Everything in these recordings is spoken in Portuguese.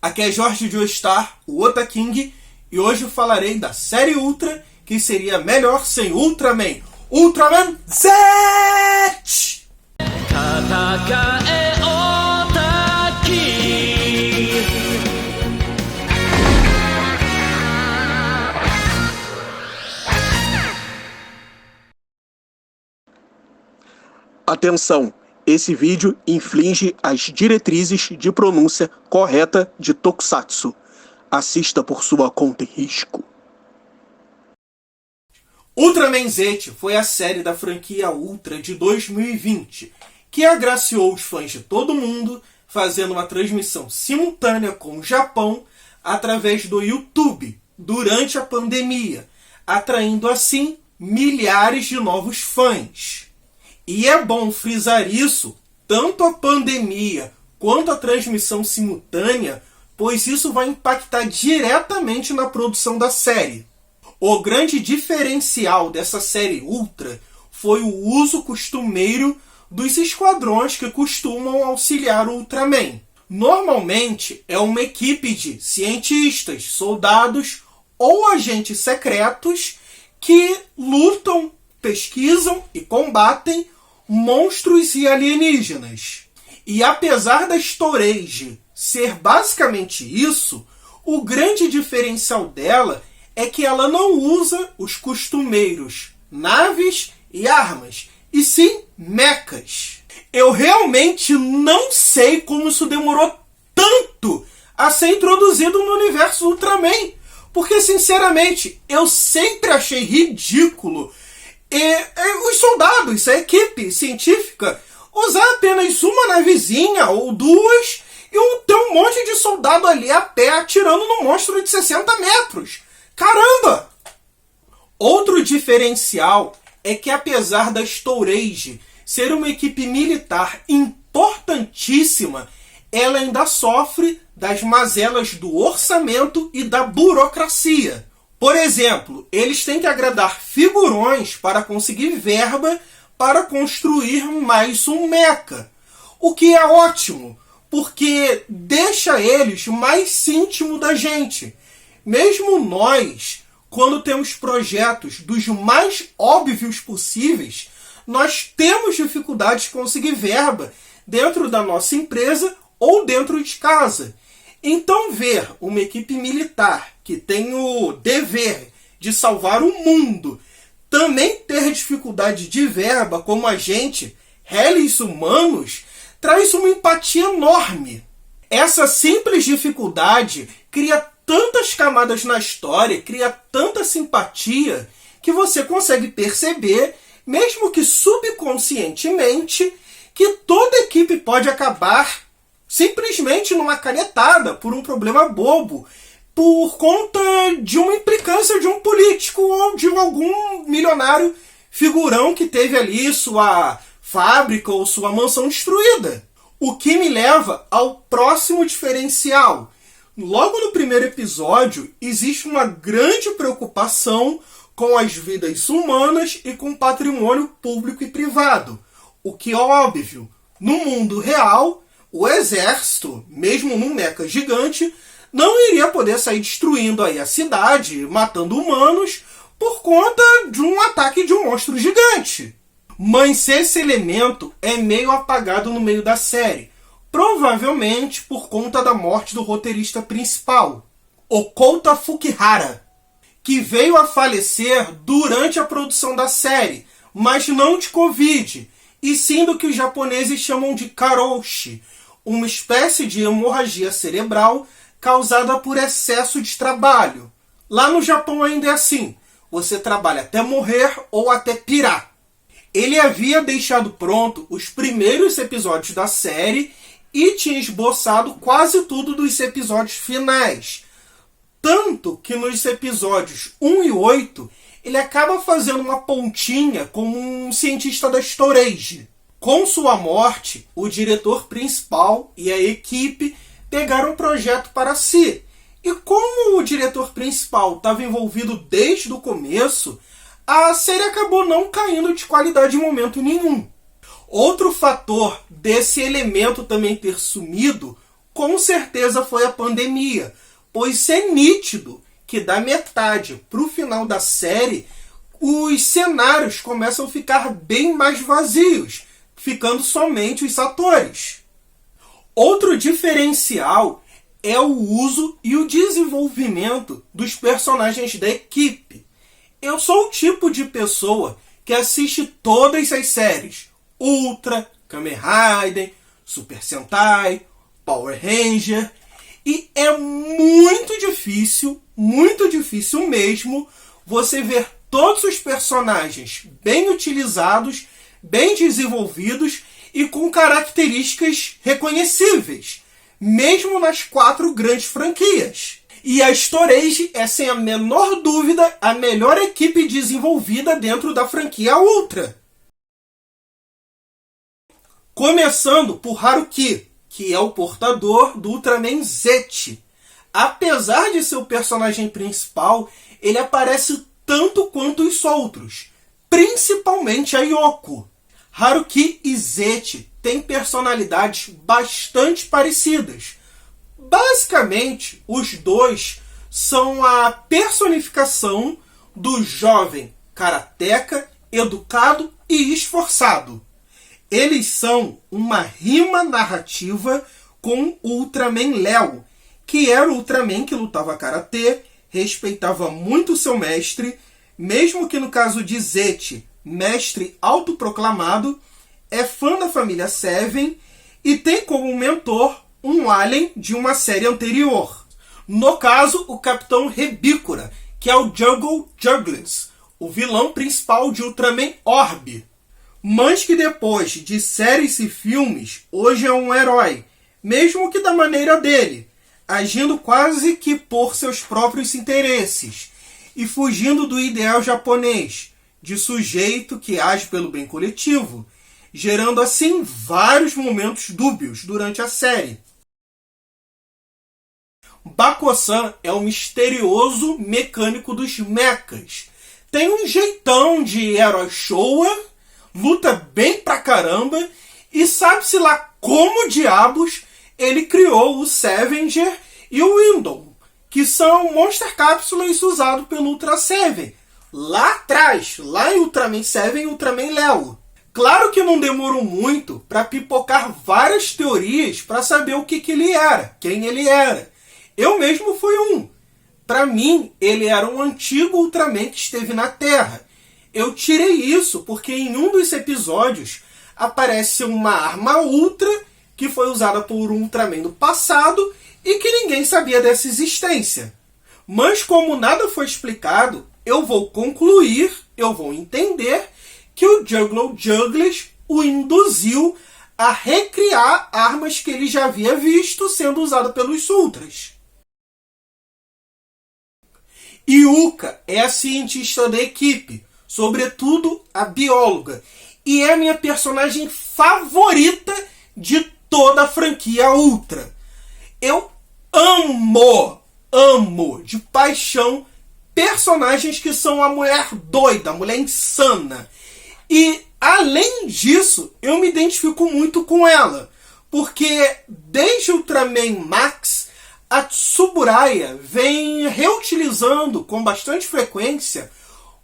Aqui é Jorge Joestar, o Ota King, e hoje eu falarei da série Ultra, que seria melhor sem Ultraman. Ultraman Z! Atenção! Esse vídeo infringe as diretrizes de pronúncia correta de Tokusatsu. Assista por sua conta e risco. Ultraman Z foi a série da franquia Ultra de 2020, que agraciou os fãs de todo mundo, fazendo uma transmissão simultânea com o Japão através do YouTube durante a pandemia, atraindo assim milhares de novos fãs. E é bom frisar isso, tanto a pandemia quanto a transmissão simultânea, pois isso vai impactar diretamente na produção da série. O grande diferencial dessa série Ultra foi o uso costumeiro dos esquadrões que costumam auxiliar o Ultraman. Normalmente é uma equipe de cientistas, soldados ou agentes secretos que lutam, pesquisam e combatem monstros e alienígenas. E apesar da Storage ser basicamente isso, o grande diferencial dela é que ela não usa os costumeiros naves e armas, e sim mechas. Eu realmente não sei como isso demorou tanto a ser introduzido no universo Ultraman, porque sinceramente eu sempre achei ridículo os soldados, a equipe científica, usar apenas uma navezinha ou duas e ter um monte de soldado ali a pé atirando no monstro de 60 metros. Caramba! Outro diferencial é que apesar da Storage ser uma equipe militar importantíssima, ela ainda sofre das mazelas do orçamento e da burocracia. Por exemplo, eles têm que agradar figurões para conseguir verba para construir mais um mecha. O que é ótimo, porque deixa eles mais íntimo da gente. Mesmo nós, quando temos projetos dos mais óbvios possíveis, nós temos dificuldade de conseguir verba dentro da nossa empresa ou dentro de casa. Então ver uma equipe militar que tem o dever de salvar o mundo também ter dificuldade de verba como a gente, réis humanos, traz uma empatia enorme. Essa simples dificuldade cria tantas camadas na história, cria tanta simpatia, que você consegue perceber, mesmo que subconscientemente, que toda equipe pode acabar simplesmente numa canetada, por um problema bobo, por conta de uma implicância de um político ou de algum milionário figurão que teve ali sua fábrica ou sua mansão destruída. O que me leva ao próximo diferencial. Logo no primeiro episódio, existe uma grande preocupação com as vidas humanas e com o patrimônio público e privado. O que é óbvio, no mundo real, o exército, mesmo num mecha gigante, não iria poder sair destruindo aí a cidade, matando humanos, por conta de um ataque de um monstro gigante. Mas esse elemento é meio apagado no meio da série, provavelmente por conta da morte do roteirista principal, o Kouta Fukihara, que veio a falecer durante a produção da série, mas não de Covid, e sim do que os japoneses chamam de karoshi, uma espécie de hemorragia cerebral causada por excesso de trabalho. Lá no Japão ainda é assim, você trabalha até morrer ou até pirar. Ele havia deixado pronto os primeiros episódios da série e tinha esboçado quase tudo dos episódios finais. Tanto que nos episódios 1 e 8, ele acaba fazendo uma pontinha como um cientista da Storage. Com sua morte, o diretor principal e a equipe pegaram o projeto para si. E como o diretor principal estava envolvido desde o começo, a série acabou não caindo de qualidade em momento nenhum. Outro fator desse elemento também ter sumido com certeza foi a pandemia, pois é nítido que da metade para o final da série, os cenários começam a ficar bem mais vazios, ficando somente os atores. Outro diferencial é o uso e o desenvolvimento dos personagens da equipe. Eu sou o tipo de pessoa que assiste todas as séries: Ultra, Kamen Rider, Super Sentai, Power Ranger, e é muito difícil mesmo, você ver todos os personagens bem utilizados, bem desenvolvidos e com características reconhecíveis, mesmo nas 4 grandes franquias. E a Storage é, sem a menor dúvida, a melhor equipe desenvolvida dentro da franquia Ultra. Começando por Haruki, que é o portador do Ultraman Z. Apesar de ser o personagem principal, ele aparece tanto quanto os outros, principalmente a Yoko. Haruki e Z têm personalidades bastante parecidas. Basicamente, os dois são a personificação do jovem karateca, educado e esforçado. Eles são uma rima narrativa com o Ultraman Léo, que era o Ultraman que lutava karatê, respeitava muito seu mestre, mesmo que no caso de Zet, mestre autoproclamado, é fã da família Seven e tem como mentor um alien de uma série anterior. No caso, o Capitão Rebícora, que é o Jungle Juggles, o vilão principal de Ultraman Orb, mas que depois de séries e filmes, hoje é um herói, mesmo que da maneira dele, agindo quase que por seus próprios interesses e fugindo do ideal japonês, de sujeito que age pelo bem coletivo, gerando assim vários momentos dúbios durante a série. Bako-san é o misterioso mecânico dos mechas. Tem um jeitão de herói Showa, luta bem pra caramba, e sabe-se lá como diabos ele criou o Scavenger e o Window, que são Monster Capsules usados pelo Ultra Seven, lá atrás, lá em Ultraman Seven e Ultraman Léo. Claro que não demorou muito para pipocar várias teorias para saber o que ele era, quem ele era. Eu mesmo fui um. Para mim, ele era um antigo Ultraman que esteve na Terra. Eu tirei isso porque em um dos episódios aparece uma arma Ultra que foi usada por um Ultraman do passado e que ninguém sabia dessa existência. Mas como nada foi explicado, eu vou concluir, eu vou entender que o Jungle Juggles o induziu a recriar armas que ele já havia visto sendo usadas pelos Ultras. Yuka é a cientista da equipe, sobretudo a bióloga, e é a minha personagem favorita de toda a franquia Ultra. Eu amo de paixão personagens que são a mulher doida, a mulher insana. E, além disso, eu me identifico muito com ela, porque desde o Ultraman Max, a Tsuburaya vem reutilizando com bastante frequência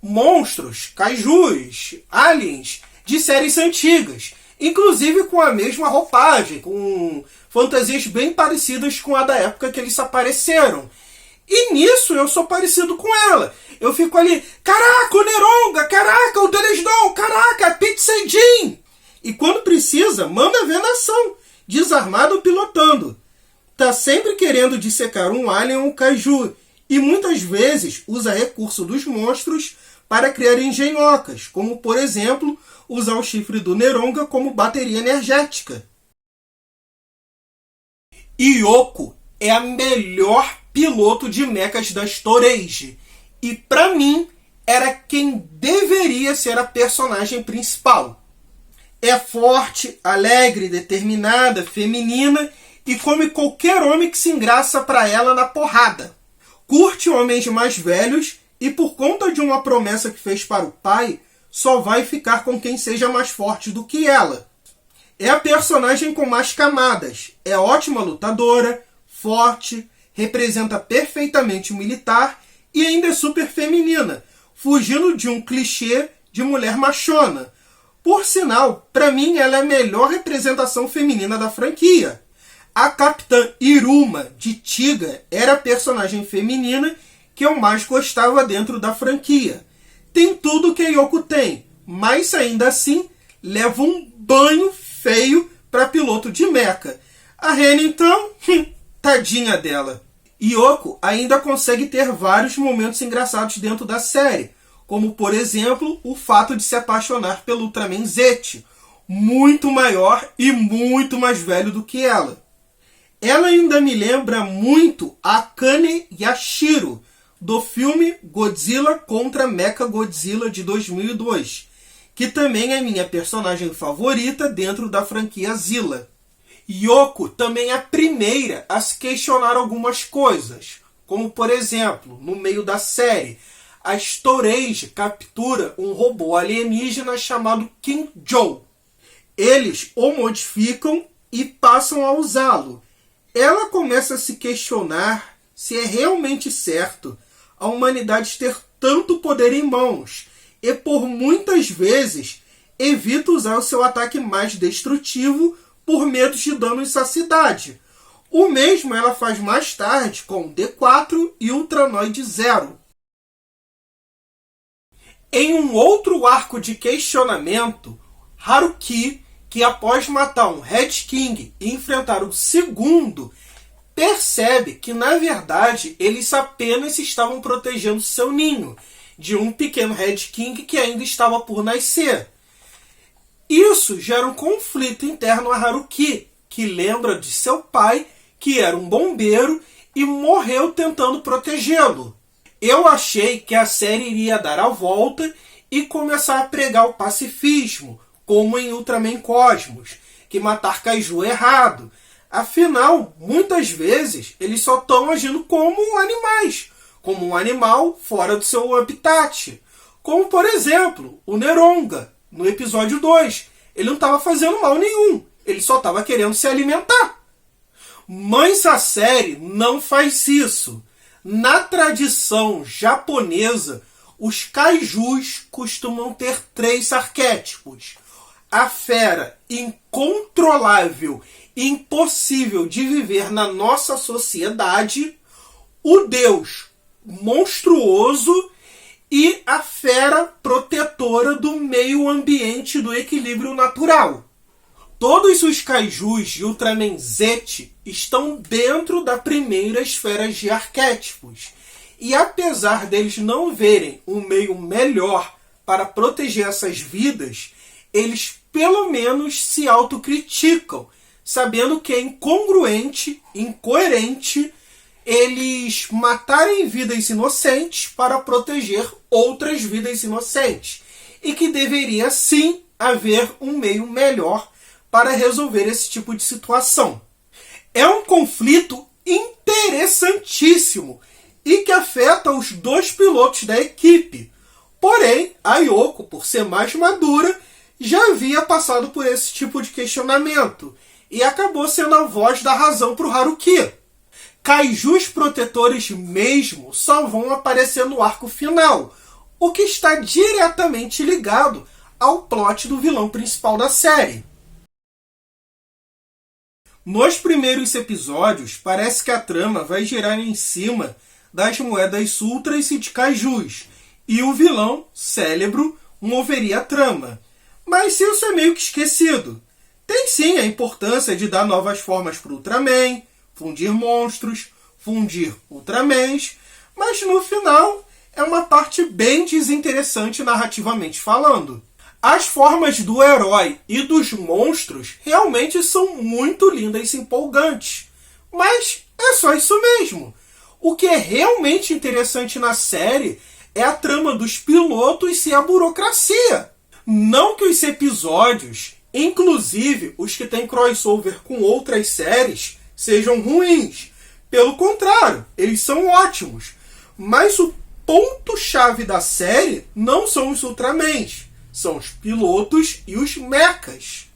monstros, kaijus, aliens de séries antigas, inclusive com a mesma roupagem, com fantasias bem parecidas com a da época que eles apareceram. E nisso eu sou parecido com ela. Eu fico ali, caraca, o Neronga, caraca, o Deresdon, caraca, a Pete Seijin. E quando precisa, manda ver na ação, desarmado ou pilotando. Tá sempre querendo dissecar um alien ou um kaiju, e muitas vezes usa recurso dos monstros para criar engenhocas, como por exemplo, usar o chifre do Neronga como bateria energética. Yoko é a melhor piloto de mechas da Storage, e para mim era quem deveria ser a personagem principal. É forte, alegre, determinada, feminina e come qualquer homem que se engraça para ela na porrada. Curte homens mais velhos e por conta de uma promessa que fez para o pai, só vai ficar com quem seja mais forte do que ela. É a personagem com mais camadas. É ótima lutadora, forte, representa perfeitamente o militar e ainda é super feminina, fugindo de um clichê de mulher machona. Por sinal, para mim ela é a melhor representação feminina da franquia. A Capitã Iruma, de Tiga, era a personagem feminina que eu mais gostava dentro da franquia. Tem tudo que a Yoko tem, mas ainda assim leva um banho feio para piloto de mecha. A Ren, então, tadinha dela. Yoko ainda consegue ter vários momentos engraçados dentro da série, como, por exemplo, o fato de se apaixonar pelo Ultraman Zete, muito maior e muito mais velho do que ela. Ela ainda me lembra muito a Kane Yashiro, do filme Godzilla contra Mechagodzilla de 2002, que também é minha personagem favorita dentro da franquia Zilla. Yoko também é a primeira a se questionar algumas coisas, como por exemplo, no meio da série, a Storage captura um robô alienígena chamado King Joe. Eles o modificam e passam a usá-lo. Ela começa a se questionar se é realmente certo a humanidade ter tanto poder em mãos e por muitas vezes evita usar o seu ataque mais destrutivo por medo de danos à cidade. O mesmo ela faz mais tarde com D4 e Ultranoid Zero. Em um outro arco de questionamento, Haruki, que após matar um Red King e enfrentar o segundo, percebe que na verdade eles apenas estavam protegendo seu ninho de um pequeno Red King que ainda estava por nascer. Isso gera um conflito interno a Haruki, que lembra de seu pai, que era um bombeiro e morreu tentando protegê-lo. Eu achei que a série iria dar a volta e começar a pregar o pacifismo, como em Ultraman Cosmos, que matar Kaiju é errado. Afinal, muitas vezes, eles só estão agindo como animais, como um animal fora do seu habitat. Como, por exemplo, o Neronga, no episódio 2. Ele não estava fazendo mal nenhum, ele só estava querendo se alimentar. Mas a série não faz isso. Na tradição japonesa, os kaijus costumam ter 3 arquétipos. A fera incontrolável, impossível de viver na nossa sociedade, o deus monstruoso e a fera protetora do meio ambiente do equilíbrio natural. Todos os kaijus de Ultraman Zete estão dentro da primeira esfera de arquétipos. E apesar deles não verem um meio melhor para proteger essas vidas, eles pelo menos se autocriticam, sabendo que é incongruente, incoerente, eles matarem vidas inocentes para proteger outras vidas inocentes. E que deveria sim haver um meio melhor para resolver esse tipo de situação. É um conflito interessantíssimo e que afeta os 2 pilotos da equipe. Porém, a Yoko, por ser mais madura, já havia passado por esse tipo de questionamento e acabou sendo a voz da razão para o Haruki. Kaijus protetores mesmo só vão aparecer no arco final, o que está diretamente ligado ao plot do vilão principal da série. Nos primeiros episódios, parece que a trama vai girar em cima das moedas Sultras e de Kaijus, e o vilão, Cérebro, moveria a trama. Mas isso é meio que esquecido. Tem sim a importância de dar novas formas para o Ultraman, fundir monstros, fundir Ultramans, mas no final é uma parte bem desinteressante narrativamente falando. As formas do herói e dos monstros realmente são muito lindas e empolgantes, mas é só isso mesmo. O que é realmente interessante na série é a trama dos pilotos e a burocracia. Não que os episódios, inclusive os que têm crossover com outras séries, sejam ruins. Pelo contrário, eles são ótimos. Mas o ponto-chave da série não são os Ultramans, são os pilotos e os mechas.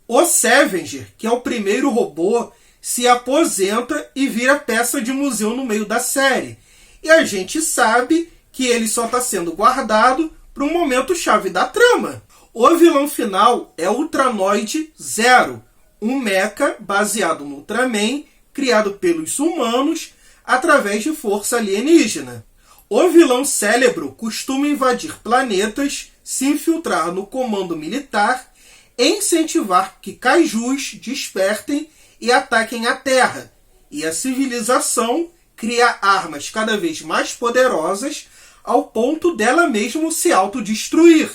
O Scavenger, que é o primeiro robô, se aposenta e vira peça de museu no meio da série. E a gente sabe que ele só está sendo guardado para um momento-chave da trama. O vilão final é o Ultranoid Zero, um mecha baseado no Ultraman, criado pelos humanos através de força alienígena. O vilão Cérebro costuma invadir planetas, se infiltrar no comando militar e incentivar que kaijus despertem e ataquem a Terra. E a civilização cria armas cada vez mais poderosas ao ponto dela mesmo se autodestruir.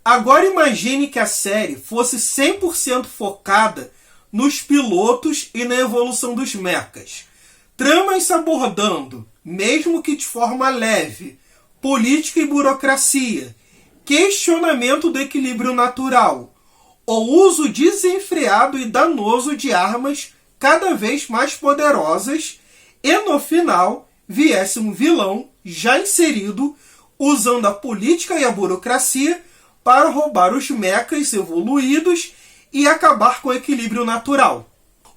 Agora imagine que a série fosse 100% focada nos pilotos e na evolução dos mechas. Tramas abordando, mesmo que de forma leve, política e burocracia, questionamento do equilíbrio natural, o uso desenfreado e danoso de armas cada vez mais poderosas e, no final, viesse um vilão já inserido usando a política e a burocracia para roubar os mechas evoluídos e acabar com o equilíbrio natural.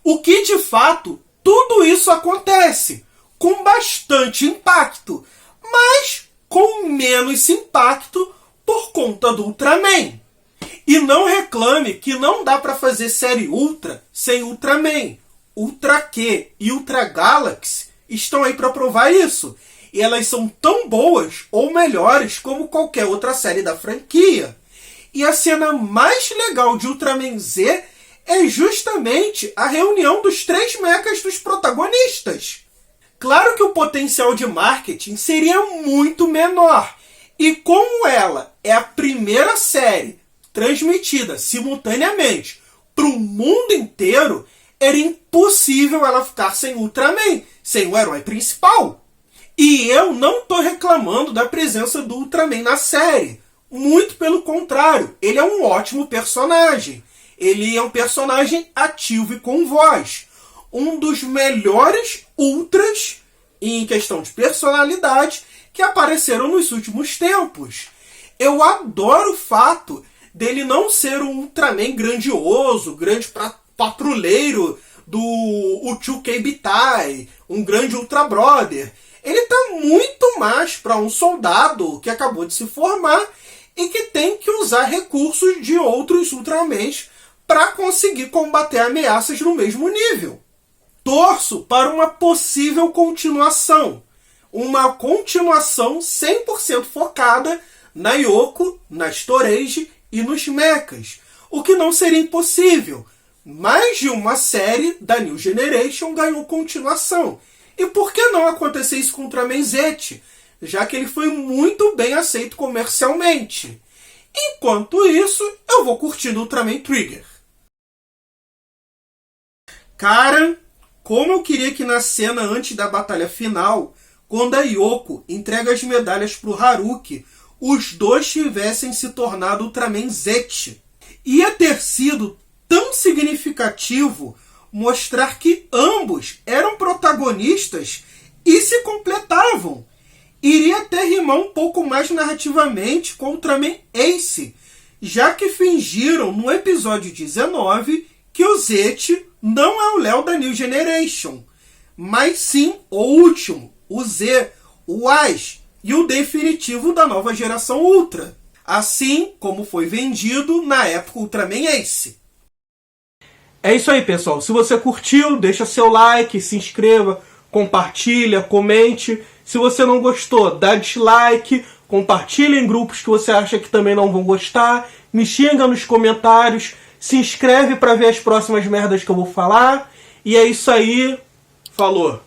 O que, de fato, tudo isso acontece com bastante impacto, mas com menos impacto por conta do Ultraman. E não reclame que não dá para fazer série Ultra sem Ultraman. Ultra Q e Ultra Galaxy estão aí para provar isso. E elas são tão boas ou melhores como qualquer outra série da franquia. E a cena mais legal de Ultraman Z é justamente a reunião dos 3 mechas dos protagonistas. Claro que o potencial de marketing seria muito menor. E como ela é a primeira série transmitida simultaneamente para o mundo inteiro, era impossível ela ficar sem Ultraman, sem o herói principal. E eu não estou reclamando da presença do Ultraman na série. Muito pelo contrário, ele é um ótimo personagem. Ele é um personagem ativo e com voz. Um dos melhores Ultras, em questão de personalidade, que apareceram nos últimos tempos. Eu adoro o fato dele não ser um Ultraman grandioso, grande patrulheiro do Uchukai Bitai, um grande Ultra Brother. Ele está muito mais para um soldado que acabou de se formar e que tem que usar recursos de outros Ultramans para conseguir combater ameaças no mesmo nível. Torço para uma possível continuação. Uma continuação 100% focada na Yoko, na Storage e nos mechas. O que não seria impossível. Mais de uma série da New Generation ganhou continuação. E por que não acontecer isso com o Ultraman Z, já que ele foi muito bem aceito comercialmente? Enquanto isso, eu vou curtindo o Ultraman Trigger. Cara, como eu queria que na cena antes da batalha final, quando a Yoko entrega as medalhas para o Haruki, os dois tivessem se tornado Ultraman Z. Ia ter sido tão significativo mostrar que ambos eram protagonistas e se completavam. Iria até rimar um pouco mais narrativamente com Ultraman Ace, já que fingiram no episódio 19 que o Z não é o Léo da New Generation, mas sim o último, o Z, o Ash e o definitivo da nova geração Ultra, assim como foi vendido na época Ultraman Ace. É isso aí, pessoal. Se você curtiu, deixa seu like, se inscreva, compartilha, comente. Se você não gostou, dá dislike, compartilha em grupos que você acha que também não vão gostar, me xinga nos comentários, se inscreve para ver as próximas merdas que eu vou falar. E é isso aí. Falou!